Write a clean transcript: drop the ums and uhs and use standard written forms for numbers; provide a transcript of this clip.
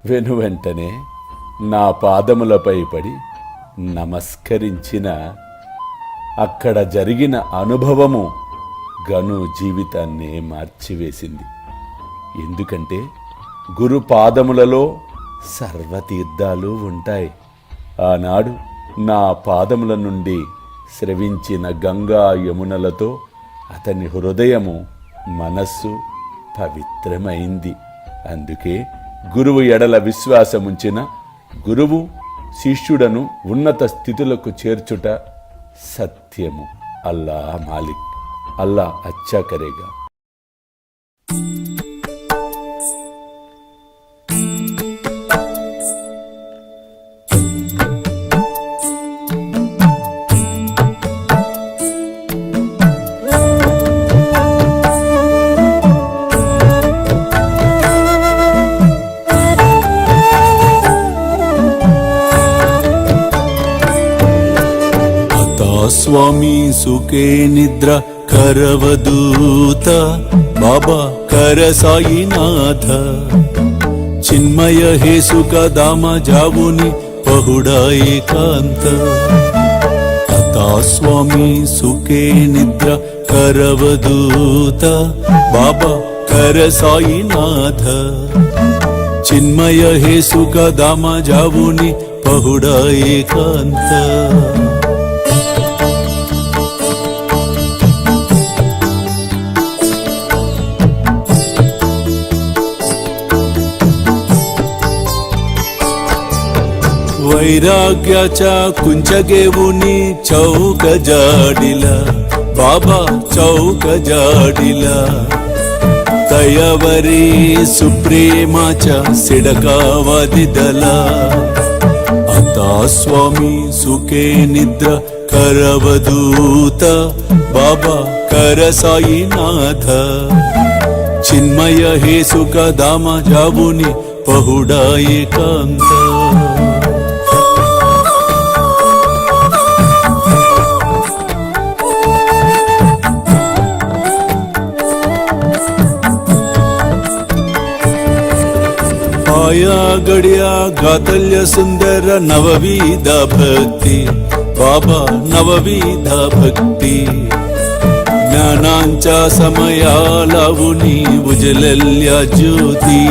వెనువెంటనే నా పాదములపై పడి నమస్కరించిన అక్కడ జరిగిన అనుభవము గను జీవితాన్నే మార్చివేసింది. ఎందుకంటే గురు పాదములలో సర్వతీర్థాలు ఉంటాయి. ఆనాడు నా పాదముల నుండి స్రవించిన గంగా యమునలతో అతని హృదయము మనస్సు పవిత్రమైంది. అందుకే గురువు ఎడల విశ్వాసముంచిన గురువు శిష్యుడను ఉన్నత స్థితులకు చేర్చుట సత్యము. అల్లా మాలిక్, అల్లా అచ్చా కరేగా. స్వామి సుఖే నిద్ర కరవదూత బాబా కర సాయినాథ చిన్మయ హే సుఖ దామ జావుని పహుడా ఏకాంత అతా స్వామి సుఖే నిద్ర కరవదూత బాబా కర సాయినాథ చిన్మయ హే సుఖ దామ జావుని పహుడా ఏకాంత वैराग्याच्या कुंचगेवुनी चौक जाडिला बाबा चौक जाडिला तयावरी सुप्रेमाच्या सिडकावादिदला आता स्वामी सुखे निद्र करवदूत बाबा कर साईनाथ चिन्मय हे सुख दामा जावुनी पहुडा एकांत आया गड्या गातल्य सुंदर नवविधा भक्ती बाबा नवविधा भक्ती ज्ञानांच्या समया लावुनी उजलल्या ज्योती